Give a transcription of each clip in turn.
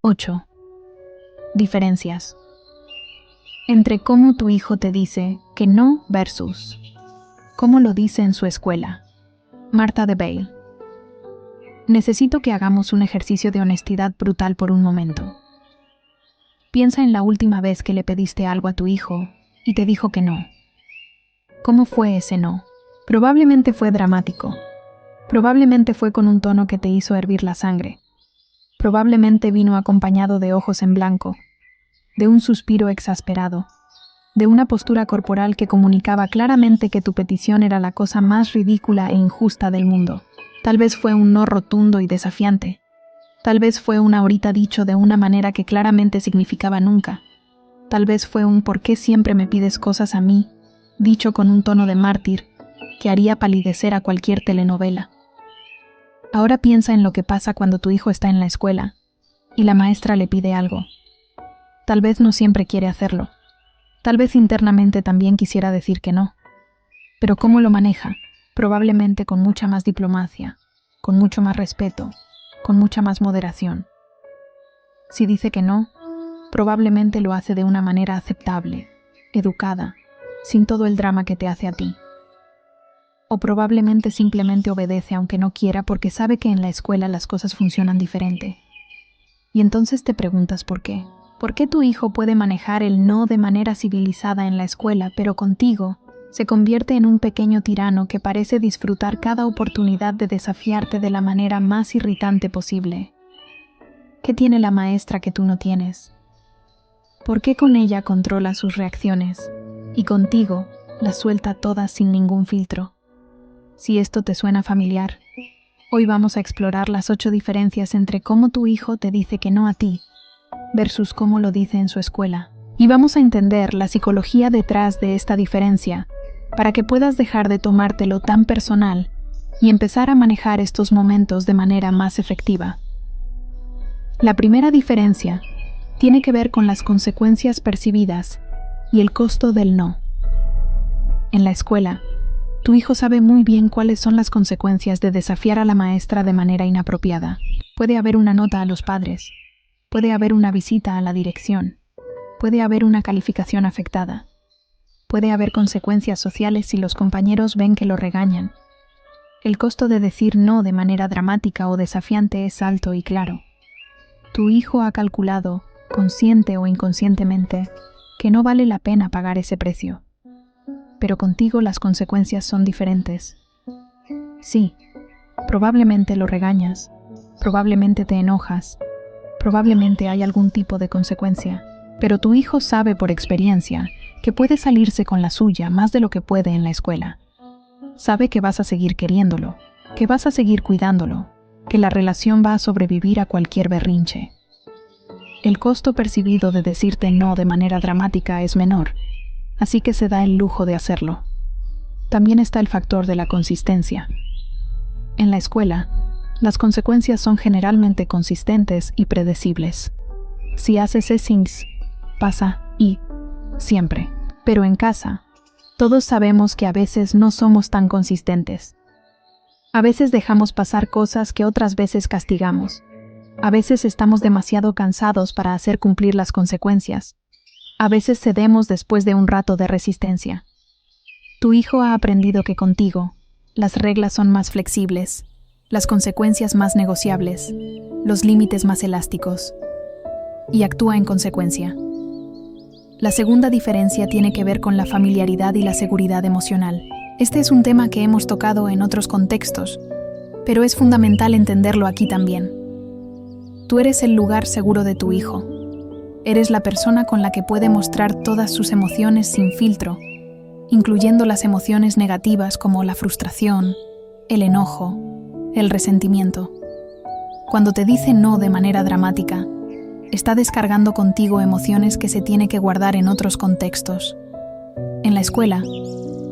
8. Diferencias. Entre cómo tu hijo te dice que no versus cómo lo dice en su escuela. Martha de Bale. Necesito que hagamos un ejercicio de honestidad brutal por un momento. Piensa en la última vez que le pediste algo a tu hijo y te dijo que no. ¿Cómo fue ese no? Probablemente fue dramático. Probablemente fue con un tono que te hizo hervir la sangre. Probablemente vino acompañado de ojos en blanco, de un suspiro exasperado, de una postura corporal que comunicaba claramente que tu petición era la cosa más ridícula e injusta del mundo. Tal vez fue un no rotundo y desafiante. Tal vez fue un ahorita dicho de una manera que claramente significaba nunca. Tal vez fue un ¿por qué siempre me pides cosas a mí?, dicho con un tono de mártir que haría palidecer a cualquier telenovela. Ahora piensa en lo que pasa cuando tu hijo está en la escuela y la maestra le pide algo. Tal vez no siempre quiere hacerlo. Tal vez internamente también quisiera decir que no. Pero ¿cómo lo maneja? Probablemente con mucha más diplomacia, con mucho más respeto, con mucha más moderación. Si dice que no, probablemente lo hace de una manera aceptable, educada, sin todo el drama que te hace a ti. O probablemente simplemente obedece aunque no quiera porque sabe que en la escuela las cosas funcionan diferente. Y entonces te preguntas por qué. ¿Por qué tu hijo puede manejar el no de manera civilizada en la escuela, pero contigo se convierte en un pequeño tirano que parece disfrutar cada oportunidad de desafiarte de la manera más irritante posible? ¿Qué tiene la maestra que tú no tienes? ¿Por qué con ella controla sus reacciones y contigo las suelta todas sin ningún filtro? Si esto te suena familiar, hoy vamos a explorar las 8 diferencias entre cómo tu hijo te dice que no a ti versus cómo lo dice en su escuela. Y vamos a entender la psicología detrás de esta diferencia para que puedas dejar de tomártelo tan personal y empezar a manejar estos momentos de manera más efectiva. La primera diferencia tiene que ver con las consecuencias percibidas y el costo del no. En la escuela, tu hijo sabe muy bien cuáles son las consecuencias de desafiar a la maestra de manera inapropiada. Puede haber una nota a los padres, puede haber una visita a la dirección, puede haber una calificación afectada, puede haber consecuencias sociales si los compañeros ven que lo regañan. El costo de decir no de manera dramática o desafiante es alto y claro. Tu hijo ha calculado, consciente o inconscientemente, que no vale la pena pagar ese precio. Pero contigo las consecuencias son diferentes. Sí, probablemente lo regañas, probablemente te enojas, probablemente hay algún tipo de consecuencia, pero tu hijo sabe por experiencia que puede salirse con la suya más de lo que puede en la escuela. Sabe que vas a seguir queriéndolo, que vas a seguir cuidándolo, que la relación va a sobrevivir a cualquier berrinche. El costo percibido de decirte no de manera dramática es menor, así que se da el lujo de hacerlo. También está el factor de la consistencia. En la escuela, las consecuencias son generalmente consistentes y predecibles. Si haces things, pasa y siempre. Pero en casa, todos sabemos que a veces no somos tan consistentes. A veces dejamos pasar cosas que otras veces castigamos. A veces estamos demasiado cansados para hacer cumplir las consecuencias. A veces cedemos después de un rato de resistencia. Tu hijo ha aprendido que contigo, las reglas son más flexibles, las consecuencias más negociables, los límites más elásticos, y actúa en consecuencia. La segunda diferencia tiene que ver con la familiaridad y la seguridad emocional. Este es un tema que hemos tocado en otros contextos, pero es fundamental entenderlo aquí también. Tú eres el lugar seguro de tu hijo. Eres la persona con la que puede mostrar todas sus emociones sin filtro, incluyendo las emociones negativas como la frustración, el enojo, el resentimiento. Cuando te dice no de manera dramática, está descargando contigo emociones que se tiene que guardar en otros contextos. En la escuela,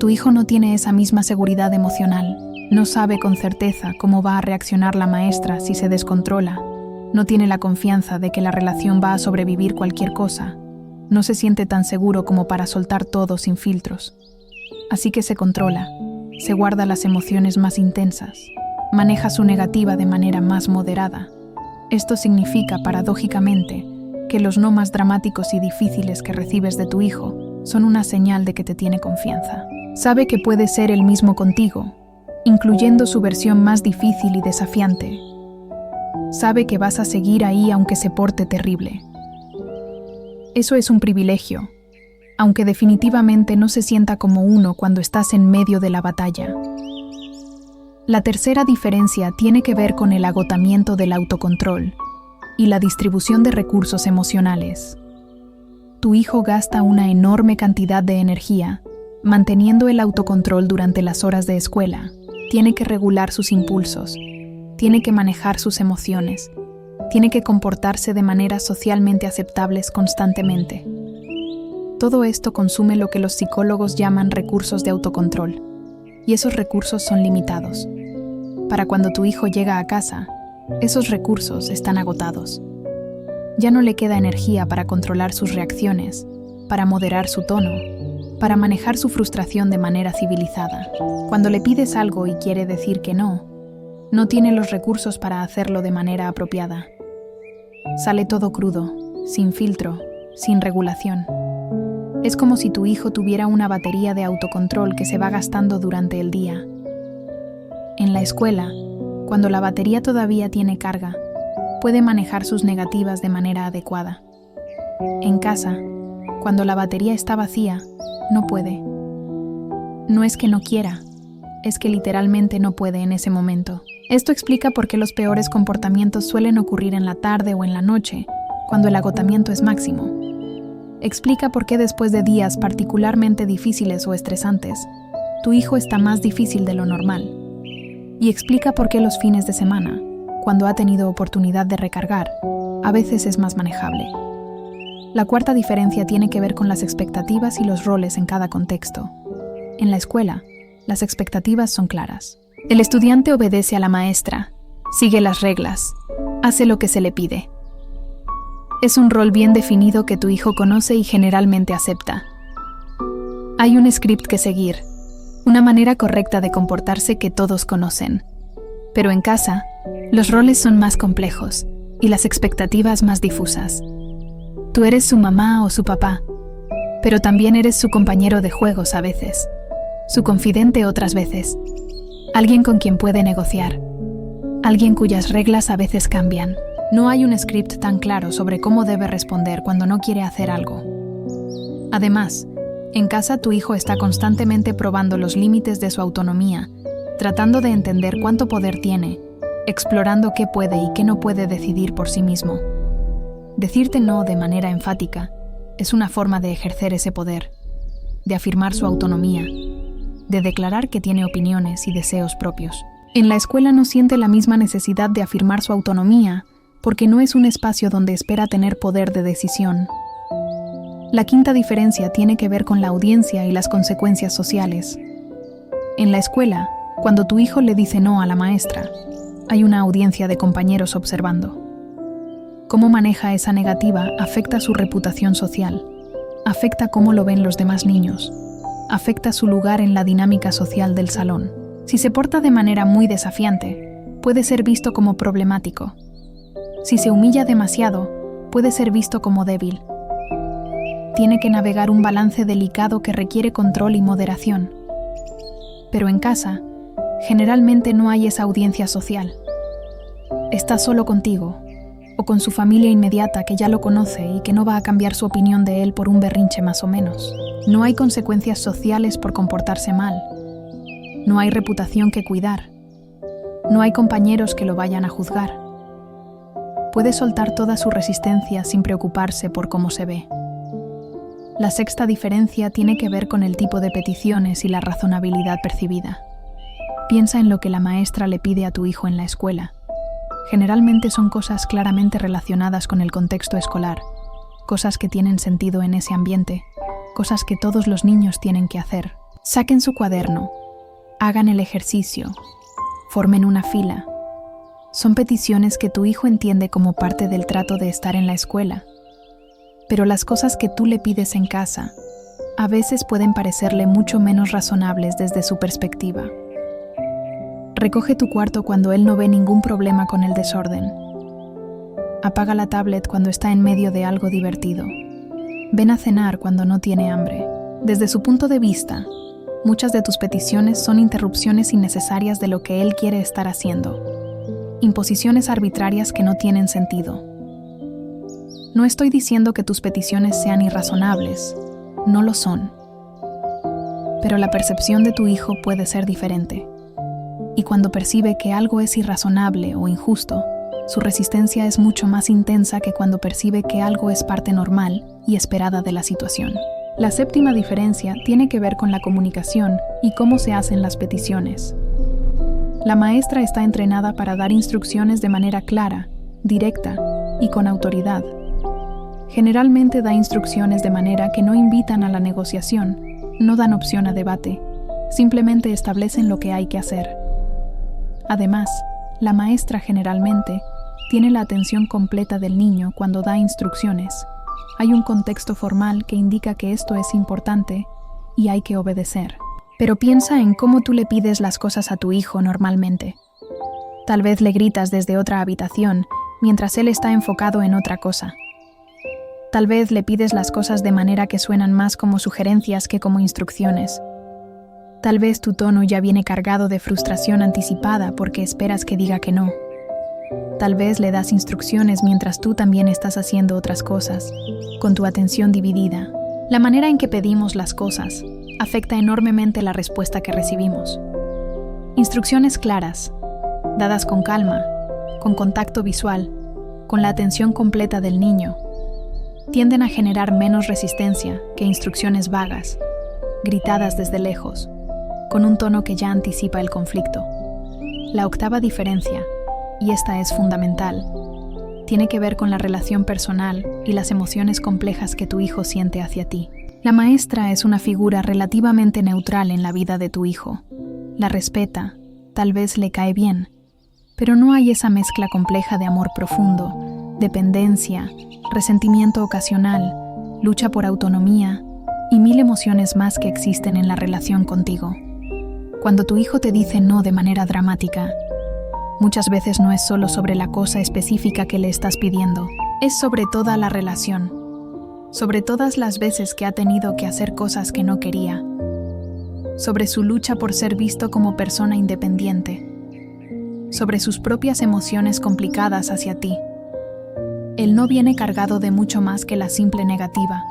tu hijo no tiene esa misma seguridad emocional, no sabe con certeza cómo va a reaccionar la maestra si se descontrola. No tiene la confianza de que la relación va a sobrevivir cualquier cosa. No se siente tan seguro como para soltar todo sin filtros. Así que se controla, se guarda las emociones más intensas, maneja su negativa de manera más moderada. Esto significa, paradójicamente, que los no más dramáticos y difíciles que recibes de tu hijo son una señal de que te tiene confianza. Sabe que puede ser el mismo contigo, incluyendo su versión más difícil y desafiante. Sabe que vas a seguir ahí aunque se porte terrible. Eso es un privilegio, aunque definitivamente no se sienta como uno cuando estás en medio de la batalla. La tercera diferencia tiene que ver con el agotamiento del autocontrol y la distribución de recursos emocionales. Tu hijo gasta una enorme cantidad de energía manteniendo el autocontrol durante las horas de escuela. Tiene que regular sus impulsos, tiene que manejar sus emociones, tiene que comportarse de maneras socialmente aceptables constantemente. Todo esto consume lo que los psicólogos llaman recursos de autocontrol, y esos recursos son limitados. Para cuando tu hijo llega a casa, esos recursos están agotados. Ya no le queda energía para controlar sus reacciones, para moderar su tono, para manejar su frustración de manera civilizada. Cuando le pides algo y quiere decir que no tiene los recursos para hacerlo de manera apropiada. Sale todo crudo, sin filtro, sin regulación. Es como si tu hijo tuviera una batería de autocontrol que se va gastando durante el día. En la escuela, cuando la batería todavía tiene carga, puede manejar sus negativas de manera adecuada. En casa, cuando la batería está vacía, no puede. No es que no quiera, es que literalmente no puede en ese momento. Esto explica por qué los peores comportamientos suelen ocurrir en la tarde o en la noche, cuando el agotamiento es máximo. Explica por qué después de días particularmente difíciles o estresantes, tu hijo está más difícil de lo normal. Y explica por qué los fines de semana, cuando ha tenido oportunidad de recargar, a veces es más manejable. La cuarta diferencia tiene que ver con las expectativas y los roles en cada contexto. En la escuela, las expectativas son claras. El estudiante obedece a la maestra, sigue las reglas, hace lo que se le pide. Es un rol bien definido que tu hijo conoce y generalmente acepta. Hay un script que seguir, una manera correcta de comportarse que todos conocen. Pero en casa, los roles son más complejos y las expectativas más difusas. Tú eres su mamá o su papá, pero también eres su compañero de juegos a veces, su confidente otras veces, alguien con quien puede negociar, alguien cuyas reglas a veces cambian. No hay un script tan claro sobre cómo debe responder cuando no quiere hacer algo. Además, en casa tu hijo está constantemente probando los límites de su autonomía, tratando de entender cuánto poder tiene, explorando qué puede y qué no puede decidir por sí mismo. Decirte no de manera enfática es una forma de ejercer ese poder, de afirmar su autonomía, de declarar que tiene opiniones y deseos propios. En la escuela no siente la misma necesidad de afirmar su autonomía porque no es un espacio donde espera tener poder de decisión. La quinta diferencia tiene que ver con la audiencia y las consecuencias sociales. En la escuela, cuando tu hijo le dice no a la maestra, hay una audiencia de compañeros observando. Cómo maneja esa negativa afecta su reputación social, afecta cómo lo ven los demás niños, afecta su lugar en la dinámica social del salón. Si se porta de manera muy desafiante, puede ser visto como problemático. Si se humilla demasiado, puede ser visto como débil. Tiene que navegar un balance delicado que requiere control y moderación. Pero en casa, generalmente no hay esa audiencia social. Está solo contigo, o con su familia inmediata que ya lo conoce y que no va a cambiar su opinión de él por un berrinche más o menos. No hay consecuencias sociales por comportarse mal. No hay reputación que cuidar. No hay compañeros que lo vayan a juzgar. Puede soltar toda su resistencia sin preocuparse por cómo se ve. La sexta diferencia tiene que ver con el tipo de peticiones y la razonabilidad percibida. Piensa en lo que la maestra le pide a tu hijo en la escuela. Generalmente son cosas claramente relacionadas con el contexto escolar, cosas que tienen sentido en ese ambiente, cosas que todos los niños tienen que hacer. Saquen su cuaderno, hagan el ejercicio, formen una fila. Son peticiones que tu hijo entiende como parte del trato de estar en la escuela. Pero las cosas que tú le pides en casa, a veces pueden parecerle mucho menos razonables desde su perspectiva. Recoge tu cuarto cuando él no ve ningún problema con el desorden. Apaga la tablet cuando está en medio de algo divertido. Ven a cenar cuando no tiene hambre. Desde su punto de vista, muchas de tus peticiones son interrupciones innecesarias de lo que él quiere estar haciendo. Imposiciones arbitrarias que no tienen sentido. No estoy diciendo que tus peticiones sean irrazonables, no lo son. Pero la percepción de tu hijo puede ser diferente. Y cuando percibe que algo es irrazonable o injusto, su resistencia es mucho más intensa que cuando percibe que algo es parte normal y esperada de la situación. La séptima diferencia tiene que ver con la comunicación y cómo se hacen las peticiones. La maestra está entrenada para dar instrucciones de manera clara, directa y con autoridad. Generalmente da instrucciones de manera que no invitan a la negociación, no dan opción a debate, simplemente establecen lo que hay que hacer. Además, la maestra generalmente tiene la atención completa del niño cuando da instrucciones. Hay un contexto formal que indica que esto es importante y hay que obedecer. Pero piensa en cómo tú le pides las cosas a tu hijo normalmente. Tal vez le gritas desde otra habitación mientras él está enfocado en otra cosa. Tal vez le pides las cosas de manera que suenan más como sugerencias que como instrucciones. Tal vez tu tono ya viene cargado de frustración anticipada porque esperas que diga que no. Tal vez le das instrucciones mientras tú también estás haciendo otras cosas, con tu atención dividida. La manera en que pedimos las cosas afecta enormemente la respuesta que recibimos. Instrucciones claras, dadas con calma, con contacto visual, con la atención completa del niño, tienden a generar menos resistencia que instrucciones vagas, gritadas desde lejos, con un tono que ya anticipa el conflicto. La octava diferencia, y esta es fundamental, tiene que ver con la relación personal y las emociones complejas que tu hijo siente hacia ti. La maestra es una figura relativamente neutral en la vida de tu hijo. La respeta, tal vez le cae bien, pero no hay esa mezcla compleja de amor profundo, dependencia, resentimiento ocasional, lucha por autonomía y 1000 emociones más que existen en la relación contigo. Cuando tu hijo te dice no de manera dramática, muchas veces no es solo sobre la cosa específica que le estás pidiendo, es sobre toda la relación, sobre todas las veces que ha tenido que hacer cosas que no quería, sobre su lucha por ser visto como persona independiente, sobre sus propias emociones complicadas hacia ti. El no viene cargado de mucho más que la simple negativa.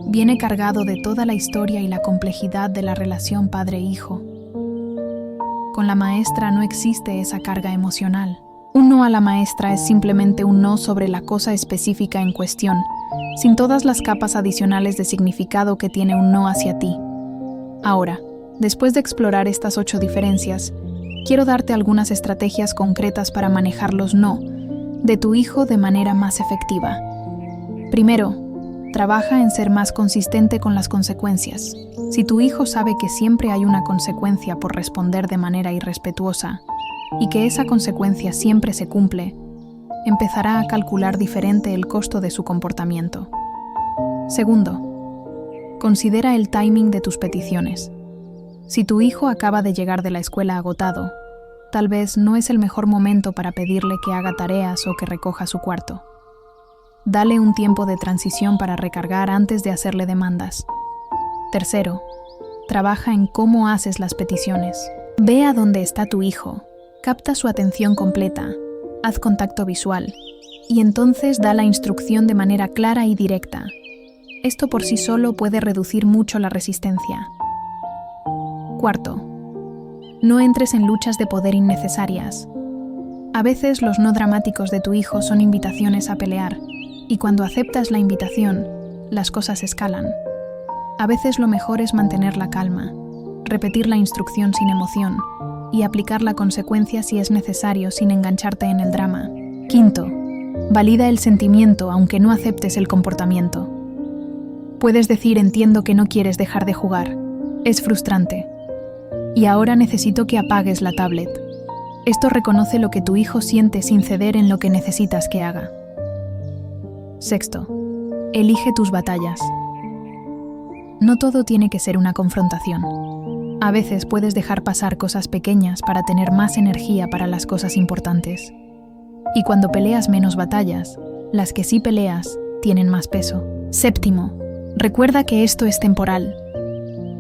Viene cargado de toda la historia y la complejidad de la relación padre-hijo. Con la maestra no existe esa carga emocional. Un no a la maestra es simplemente un no sobre la cosa específica en cuestión, sin todas las capas adicionales de significado que tiene un no hacia ti. Ahora, después de explorar estas 8 diferencias, quiero darte algunas estrategias concretas para manejar los no de tu hijo de manera más efectiva. Primero, trabaja en ser más consistente con las consecuencias. Si tu hijo sabe que siempre hay una consecuencia por responder de manera irrespetuosa y que esa consecuencia siempre se cumple, empezará a calcular diferente el costo de su comportamiento. Segundo, considera el timing de tus peticiones. Si tu hijo acaba de llegar de la escuela agotado, tal vez no es el mejor momento para pedirle que haga tareas o que recoja su cuarto. Dale un tiempo de transición para recargar antes de hacerle demandas. Tercero, trabaja en cómo haces las peticiones. Ve a dónde está tu hijo, capta su atención completa, haz contacto visual, y entonces da la instrucción de manera clara y directa. Esto por sí solo puede reducir mucho la resistencia. Cuarto, no entres en luchas de poder innecesarias. A veces los no dramáticos de tu hijo son invitaciones a pelear, y cuando aceptas la invitación, las cosas escalan. A veces lo mejor es mantener la calma, repetir la instrucción sin emoción, y aplicar la consecuencia si es necesario sin engancharte en el drama. Quinto, valida el sentimiento aunque no aceptes el comportamiento. Puedes decir entiendo que no quieres dejar de jugar. Es frustrante. Y ahora necesito que apagues la tablet. Esto reconoce lo que tu hijo siente sin ceder en lo que necesitas que haga. Sexto, elige tus batallas. No todo tiene que ser una confrontación. A veces puedes dejar pasar cosas pequeñas para tener más energía para las cosas importantes. Y cuando peleas menos batallas, las que sí peleas tienen más peso. Séptimo, recuerda que esto es temporal.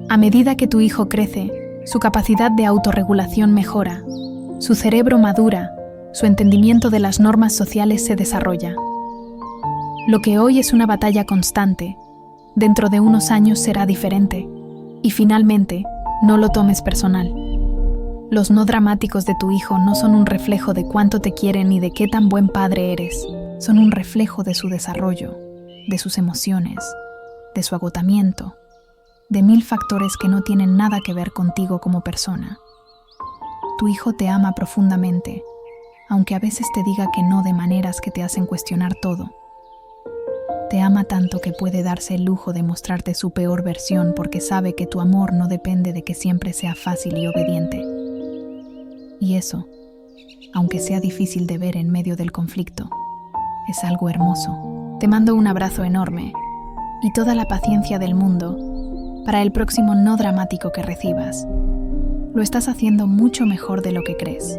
A medida que tu hijo crece, su capacidad de autorregulación mejora, su cerebro madura, su entendimiento de las normas sociales se desarrolla. Lo que hoy es una batalla constante, dentro de unos años será diferente. Y finalmente, no lo tomes personal. Los no dramáticos de tu hijo no son un reflejo de cuánto te quieren ni de qué tan buen padre eres. Son un reflejo de su desarrollo, de sus emociones, de su agotamiento, de 1000 factores que no tienen nada que ver contigo como persona. Tu hijo te ama profundamente, aunque a veces te diga que no de maneras que te hacen cuestionar todo. Te ama tanto que puede darse el lujo de mostrarte su peor versión porque sabe que tu amor no depende de que siempre sea fácil y obediente. Y eso, aunque sea difícil de ver en medio del conflicto, es algo hermoso. Te mando un abrazo enorme y toda la paciencia del mundo para el próximo no dramático que recibas. Lo estás haciendo mucho mejor de lo que crees.